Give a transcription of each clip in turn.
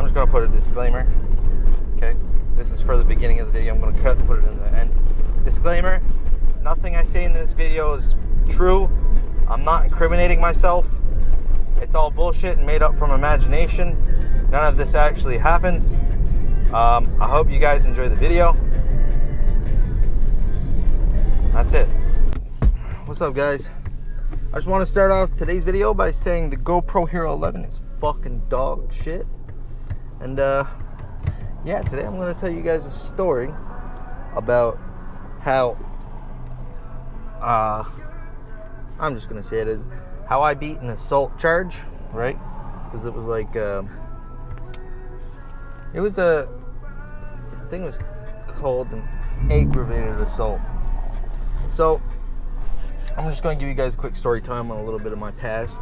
just going to put a disclaimer. Okay? This is for the beginning of the video. I'm going to cut and put it in the end. Disclaimer. Nothing I say in this video is true. I'm not incriminating myself. It's all bullshit and made up from imagination. None of this actually happened. I hope you guys enjoy the video. That's it. What's up, guys? I just want to start off today's video by saying the GoPro Hero 11 is fucking dog shit. And yeah, today I'm going to tell you guys a story about how I'm just going to say it as how I beat an assault charge, right? Because it was like it was a thing was called an aggravated assault. So I'm just going to give you guys a quick story time on a little bit of my past.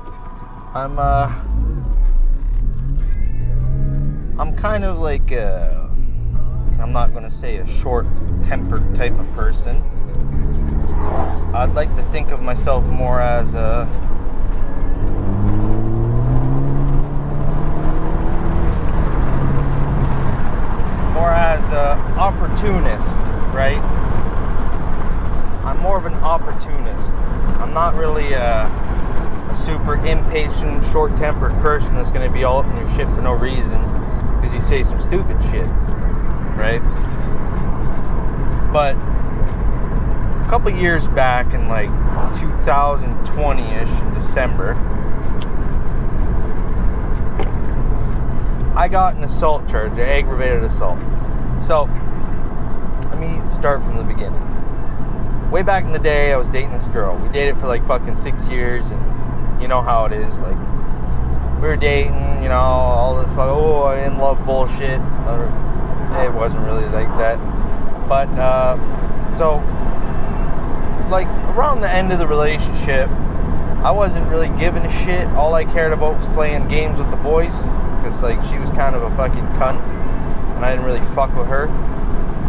I'm kind of like I'm not going to say a short-tempered type of person. I'd like to think of myself more as a opportunist, right? I'm more of an opportunist. I'm not really a super impatient, short-tempered person that's going to be all up in your shit for no reason because you say some stupid shit, right? But a couple years back in like 2020-ish in December, I got an assault charge, an aggravated assault. So let me start from the beginning. Way back in the day, I was dating this girl. We dated for like fucking 6 years, and you know how it is. Like, we were dating, you know, all the in love bullshit. It wasn't really like that. But, so, like, around the end of the relationship, I wasn't really giving a shit. All I cared about was playing games with the boys, because, like, she was kind of a fucking cunt, and I didn't really fuck with her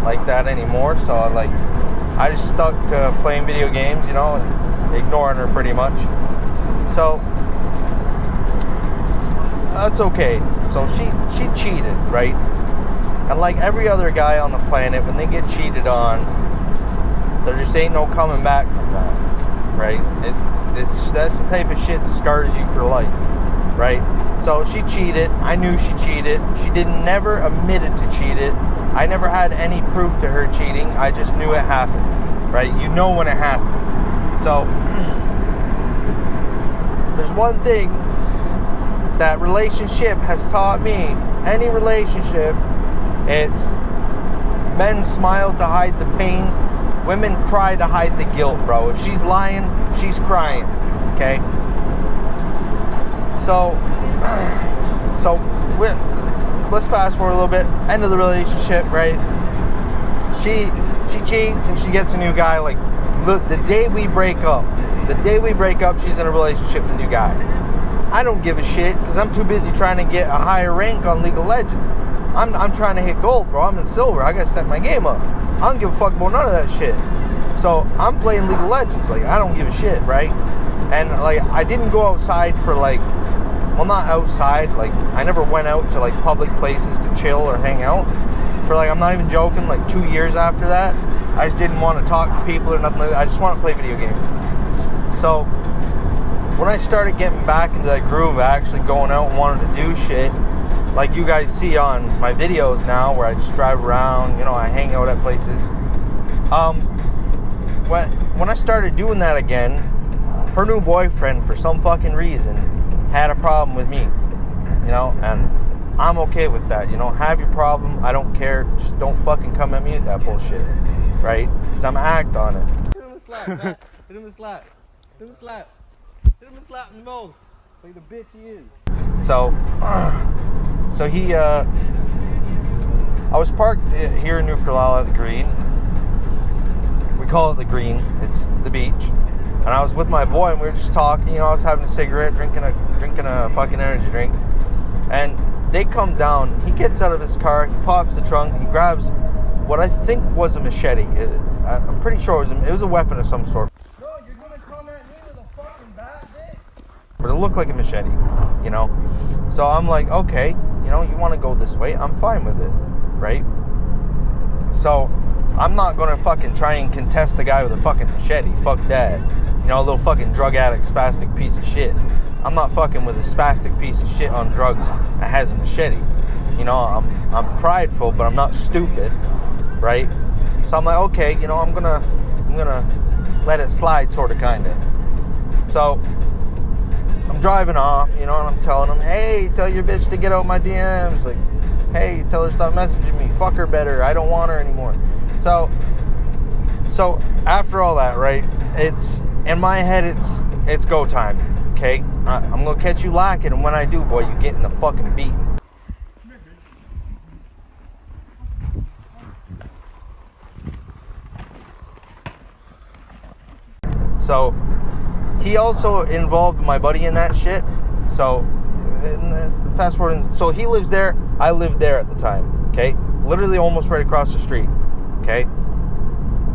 like that anymore. So, I just stuck to playing video games, you know, and ignoring her pretty much. So, that's okay. So, she cheated, right? And like every other guy on the planet, when they get cheated on, there just ain't no coming back from that, right? That's the type of shit that scars you for life, right? So she cheated. I knew she cheated. She never admitted to cheating. I never had any proof to her cheating. I just knew it happened, right? You know when it happened. So there's one thing that relationship has taught me. Any relationship, it's men smile to hide the pain. Women cry to hide the guilt, bro. If she's lying, she's crying, okay? So let's fast forward a little bit. End of the relationship, right? She cheats and she gets a new guy. Like, the day we break up, she's in a relationship with a new guy. I don't give a shit because I'm too busy trying to get a higher rank on League of Legends. I'm trying to hit gold, bro. I'm in silver. I gotta set my game up. I don't give a fuck about none of that shit. So I'm playing League of Legends. Like, I don't give a shit, right? And like, I didn't go outside for like, well, not outside. Like, I never went out to like public places to chill or hang out for like, I'm not even joking, like 2 years after that. I just didn't want to talk to people or nothing like that. I just want to play video games. So when I started getting back into that groove of actually going out and wanting to do shit, like you guys see on my videos now, where I just drive around, you know, I hang out at places. When I started doing that again, her new boyfriend, for some fucking reason, had a problem with me, you know, and I'm okay with that, you know. Have your problem, I don't care. Just don't fucking come at me with that bullshit, right? Because I'm gonna act on it. Hit him a slap, Matt. Hit him a slap. Hit him a slap. Hit him a slap in the mouth, like the bitch he is. So he, I was parked here in New Carlisle at the Green. We call it the Green. It's the beach. And I was with my boy, and we were just talking. You know, I was having a cigarette, drinking a fucking energy drink. And they come down. He gets out of his car. He pops the trunk. He grabs what I think was a machete. I'm pretty sure it was a weapon of some sort. No, you're gonna come at me with a fucking bat, bitch? But it looked like a machete, you know. So I'm like, okay, you know, you want to go the this way, I'm fine with it, right? So I'm not gonna fucking try and contest the guy with a fucking machete. Fuck that. You know, a little fucking drug addict, spastic piece of shit. I'm not fucking with a spastic piece of shit on drugs that has a machete. You know, I'm prideful, but I'm not stupid, right? So I'm like, okay, you know, I'm gonna let it slide, sort of, kind of. So I'm driving off, you know, and I'm telling him, hey, tell your bitch to get out my DMs. Like, hey, tell her to stop messaging me. Fuck her better. I don't want her anymore. So after all that, right? It's in my head. It's go time. Okay, I'm gonna catch you lacking, and when I do, boy, you getting the fucking beat. So he also involved my buddy in that shit. So fast forward, so he lives there. I lived there at the time. Okay, literally almost right across the street. Okay,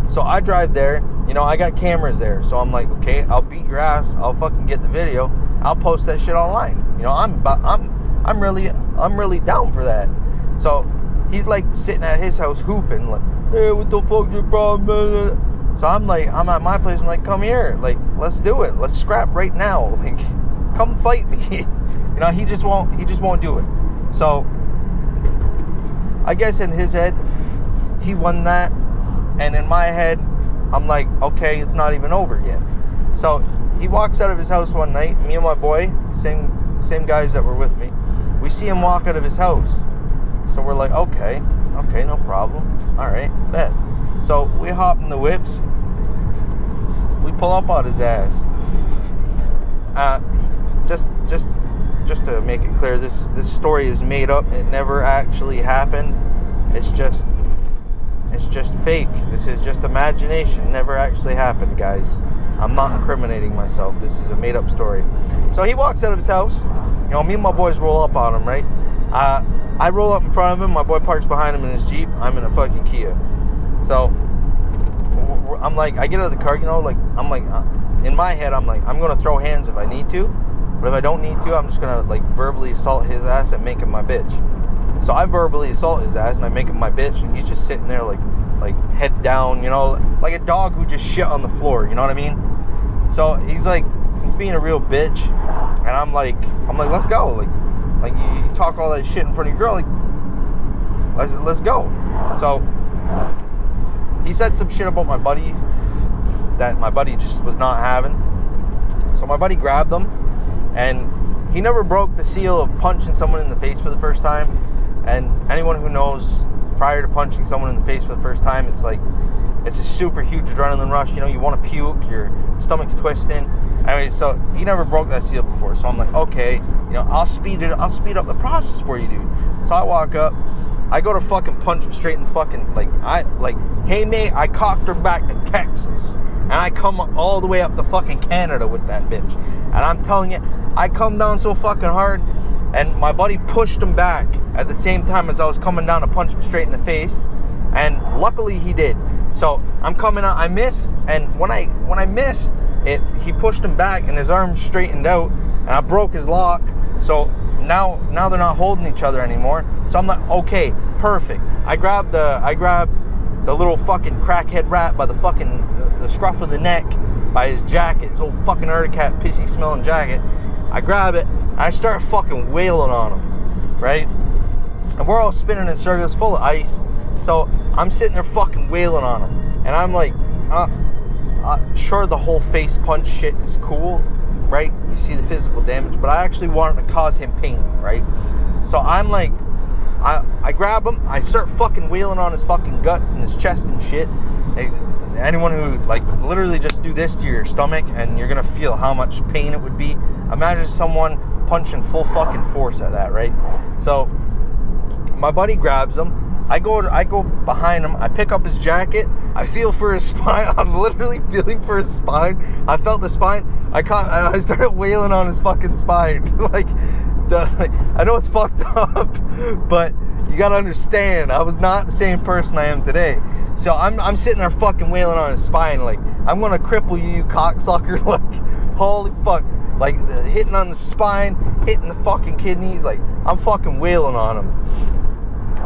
so I drive there. You know, I got cameras there, so I'm like, okay, I'll beat your ass. I'll fucking get the video. I'll post that shit online. You know, I'm really down for that. So he's like sitting at his house hooping, like, hey, what the fuck's your problem? So I'm at my place. I'm like, come here, like, let's do it. Let's scrap right now. Like, come fight me. You know, he just won't do it. So I guess in his head, he won that, and in my head, I'm like, okay, it's not even over yet. So he walks out of his house one night. Me and my boy, same guys that were with me, we see him walk out of his house. So we're like, okay, no problem. All right, bet. So we hop in the whips. We pull up on his ass. Just to make it clear, this story is made up. It never actually happened. It's just fake. This is just imagination. It never actually happened, guys. I'm not incriminating myself. This is a made-up story. So he walks out of his house. You know, me and my boys roll up on him, right? I roll up in front of him. My boy parks behind him in his Jeep. I'm in a fucking Kia. So I'm like, I get out of the car, you know, like, I'm like, in my head, I'm like, I'm going to throw hands if I need to. But if I don't need to, I'm just going to, like, verbally assault his ass and make him my bitch. So I verbally assault his ass and I make him my bitch, and he's just sitting there like head down, you know, like a dog who just shit on the floor, you know what I mean? So he's being a real bitch, and I'm like, let's go, like you talk all that shit in front of your girl, like, let's go. So he said some shit about my buddy that my buddy just was not having. So my buddy grabbed him, and he never broke the seal of punching someone in the face for the first time. And anyone who knows, prior to punching someone in the face for the first time, it's a super huge adrenaline rush. You know, you want to puke, your stomach's twisting. Anyway, so he never broke that seal before. So I'm like, okay, you know, I'll speed up the process for you, dude. So I walk up, I go to fucking punch him straight in the fucking, hey mate, I cocked her back to Texas, and I come all the way up to fucking Canada with that bitch. And I'm telling you, I come down so fucking hard, and my buddy pushed him back at the same time as I was coming down to punch him straight in the face, and luckily he did. So I'm coming out, I miss, and when I missed it, he pushed him back, and his arm straightened out, and I broke his lock. So now they're not holding each other anymore. So I'm like, okay, perfect. I grabbed the little fucking crackhead rat by the scruff of the neck, by his jacket, his old fucking Articat pissy smelling jacket. I grab it, and I start fucking wailing on him, right? And we're all spinning in circles, full of ice. So I'm sitting there fucking wailing on him, and I'm like, sure, the whole face punch shit is cool, right? You see the physical damage, but I actually wanted to cause him pain, right? So I'm like, I grab him, I start fucking wailing on his fucking guts and his chest and shit. Anyone who, like, literally just do this to your stomach, and you're gonna feel how much pain it would be. Imagine someone punching full fucking force at that, right? So my buddy grabs him. I go behind him. I pick up his jacket. I feel for his spine. I'm literally feeling for his spine. I felt the spine. I started wailing on his fucking spine. I know it's fucked up, but you gotta understand, I was not the same person I am today. So I'm sitting there fucking wailing on his spine, like, I'm gonna cripple you cocksucker. Like, holy fuck. Like, hitting on the spine, hitting the fucking kidneys. Like, I'm fucking wailing on him.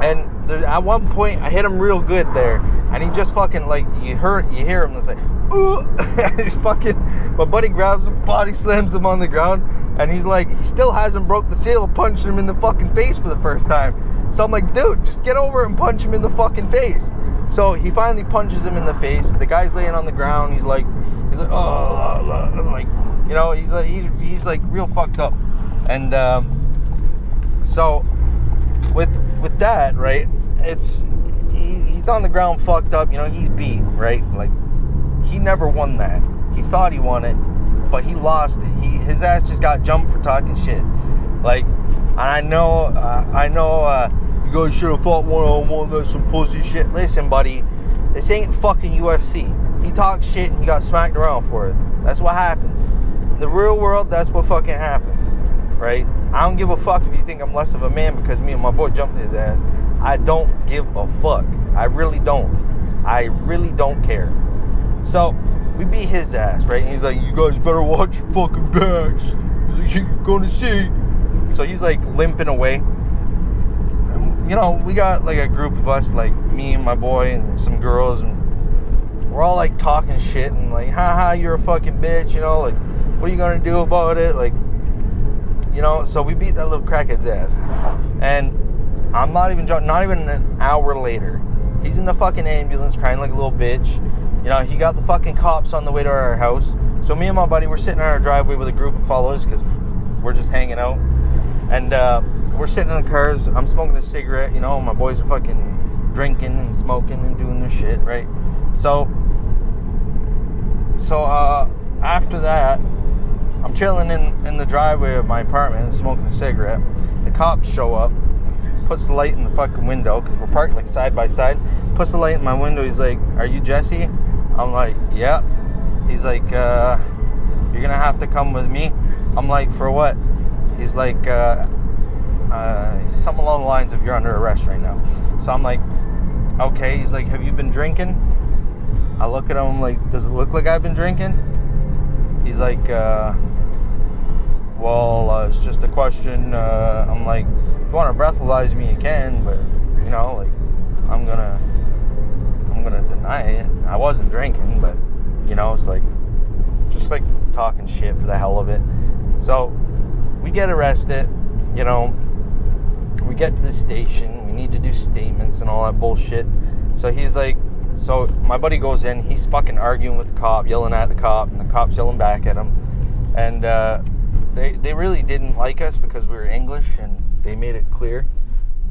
And at one point, I hit him real good there, and he just fucking, like, you hear him, it's like, ooh, he's fucking, my buddy grabs him, body slams him on the ground, and he's like, he still hasn't broke the seal, punching him in the fucking face for the first time. So I'm like, dude, just get over it and punch him in the fucking face. So he finally punches him in the face. The guy's laying on the ground. He's like, oh, like, you know, he's like real fucked up. And so with that, right, he's on the ground fucked up. You know, he's beat, right? Like, he never won that. He thought he won it, but he lost it. His ass just got jumped for talking shit. Like, and I know, you guys should have fought one-on-one. That's some pussy shit. Listen, buddy, this ain't fucking UFC. He talks shit and he got smacked around for it. That's what happens. In the real world, that's what fucking happens, right? I don't give a fuck if you think I'm less of a man because me and my boy jumped his ass. I don't give a fuck. I really don't. I really don't care. So, we beat his ass, right? And he's like, you guys better watch your fucking backs. He's like, you're gonna see. So he's like limping away. And, you know, we got like a group of us, like me and my boy and some girls, and we're all like talking shit and like, haha, you're a fucking bitch, you know, like, what are you gonna do about it? Like, you know, so we beat that little crackhead's ass. And I'm not even joking, not even an hour later, he's in the fucking ambulance crying like a little bitch. You know, he got the fucking cops on the way to our house. So me and my buddy, we're sitting in our driveway with a group of followers because we're just hanging out. And we're sitting in the cars. I'm smoking a cigarette. You know, my boys are fucking drinking and smoking and doing their shit, right? So after that, I'm chilling in the driveway of my apartment and smoking a cigarette. The cops show up, puts the light in the fucking window because we're parked like side by side. Puts the light in my window. He's like, "Are you Jesse?" I'm like, "Yeah." He's like, "You're gonna have to come with me." I'm like, "For what?" He's like, something along the lines of, "You're under arrest right now." So I'm like, "Okay." He's like, "Have you been drinking?" I look at him, I'm like, "Does it look like I've been drinking?" He's like, well, it's just a question. I'm like, if you want to breathalyze me, you can, but, you know, like, I'm gonna deny it. I wasn't drinking, but, you know, it's like, just like talking shit for the hell of it. So we get arrested, you know, we get to the station, we need to do statements and all that bullshit. So he's like, so my buddy goes in, he's fucking arguing with the cop, yelling at the cop, and the cop's yelling back at him. And they really didn't like us because we were English, and they made it clear.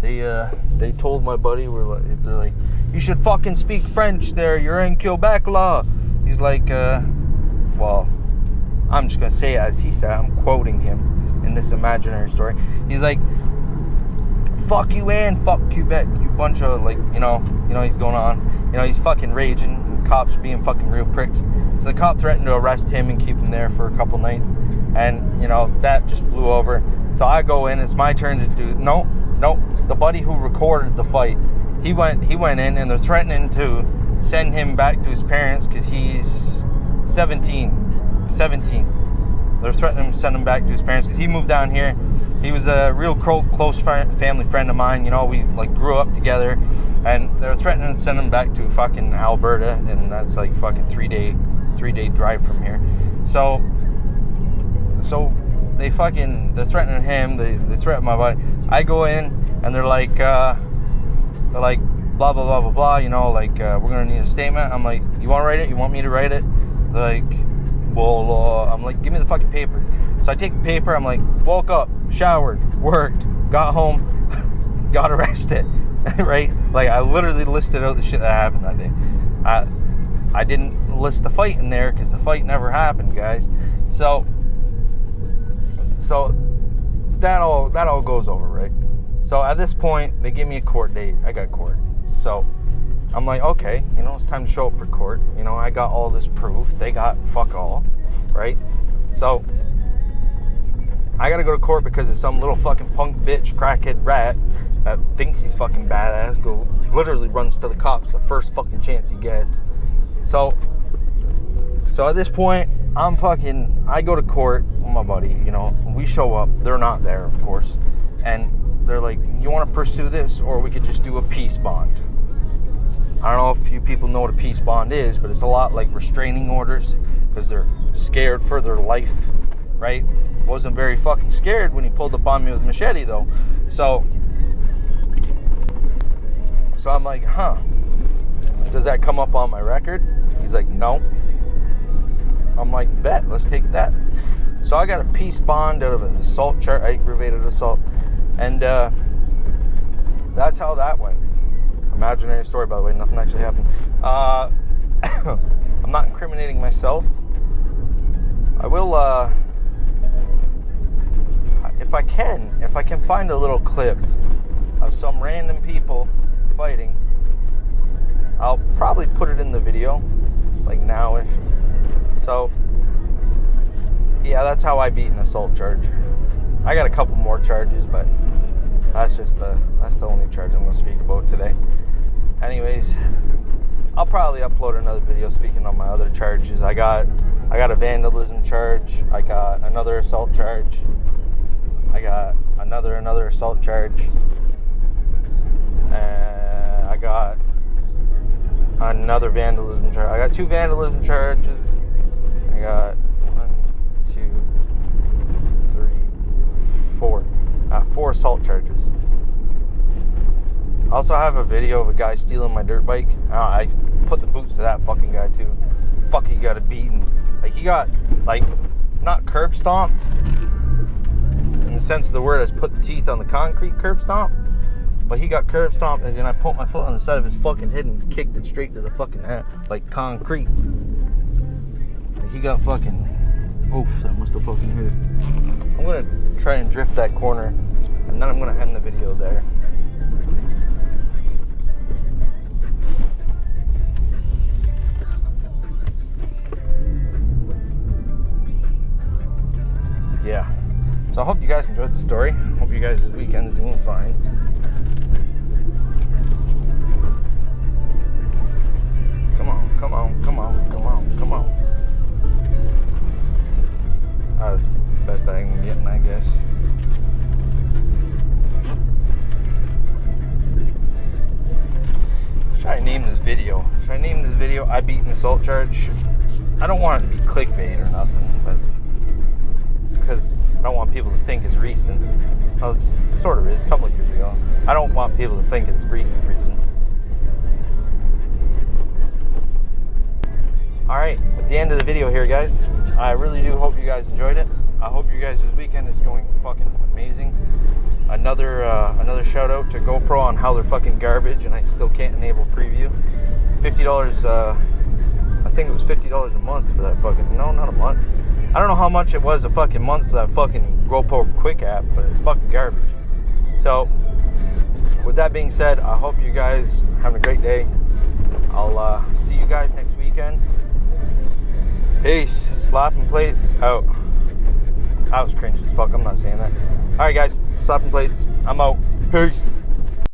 They told my buddy, they're like, "You should fucking speak French there, you're in Quebec law." He's like, well, I'm just gonna say it as he said, I'm quoting him in this imaginary story. He's like, "Fuck you and fuck Quebec, you bunch of," like, you know, he's going on. You know, he's fucking raging. Cops being fucking real pricks. So the cop threatened to arrest him and keep him there for a couple nights. And, you know, that just blew over. So I go in. It's my turn to do... No. The buddy who recorded the fight, he went in, and they're threatening to send him back to his parents because he's 17. They're threatening to send him back to his parents because he moved down here. He was a real close family friend of mine. You know, we like grew up together, and they're threatening to send him back to fucking Alberta, and that's like fucking three day drive from here. So they're threatening him. They threaten my buddy. I go in, and they're like blah blah blah blah blah. You know, like we're gonna need a statement. I'm like, "You want to write it? You want me to write it?" They're like, well, I'm like, "Give me the fucking paper." So I take the paper. I'm like, woke up, showered, worked, got home, got arrested, right? Like, I literally listed out the shit that happened that day. I didn't list the fight in there because the fight never happened, guys. So that all goes over, right? So at this point, they give me a court date. I got court. So I'm like, okay, you know, it's time to show up for court. You know, I got all this proof. They got fuck all, right? So I gotta go to court because of some little fucking punk bitch, crackhead rat that thinks he's fucking badass. Literally runs to the cops the first fucking chance he gets. So at this point, I go to court with my buddy, you know, we show up. They're not there, of course. And they're like, you want to pursue this, or we could just do a peace bond. I don't know if you people know what a peace bond is, but it's a lot like restraining orders, because they're scared for their life, right? Wasn't very fucking scared when he pulled up on me with a machete, though. So I'm like, huh, does that come up on my record? He's like, no. I'm like, bet, let's take that. So I got a peace bond out of an assault charge, aggravated assault, and that's how that went. Imaginary story, by the way, nothing actually happened. I'm not incriminating myself. I will, if I can find a little clip of some random people fighting, I'll probably put it in the video, like now-ish. So, yeah, that's how I beat an assault charge. I got a couple more charges, but that's the only charge I'm going to speak about today. Anyways, I'll probably upload another video speaking on my other charges. I got a vandalism charge. I got another assault charge. I got another assault charge. And I got another vandalism charge. I got 2 vandalism charges. I got 4 assault charges. I also have a video of a guy stealing my dirt bike. I put the boots to that fucking guy too. Fuck, he got it beaten. Like, he got, like, not curb stomped in the sense of the word as put the teeth on the concrete curb stomp, but he got curb stomped as in I put my foot on the side of his fucking head and kicked it straight to the fucking head, like concrete. Like, he got fucking, oof, that must have fucking hurt. I'm gonna try and drift that corner, and then I'm gonna end the video there. Yeah. So I hope you guys enjoyed the story. Hope you guys' weekend's doing fine. Come on. That's the best I can get, I guess. Should I name this video? I beat an assault charge? I don't want it to be clickbait or nothing, but because I don't want people to think it's recent. Well, it sort of is, a couple of years ago. I don't want people to think it's recent. Alright, at the end of the video here, guys, I really do hope you guys enjoyed it. I hope you guys' weekend is going fucking amazing. Another shout out to GoPro on how they're fucking garbage and I still can't enable preview. $50, I think it was $50 a month for that fucking, no, not a month. I don't know how much it was a fucking month for that fucking GoPro Quick app, but it's fucking garbage. So, with that being said, I hope you guys have a great day. I'll see you guys next weekend. Peace. Slapping plates out. That was cringe as fuck. I'm not saying that. Alright, guys. Slapping plates. I'm out. Peace.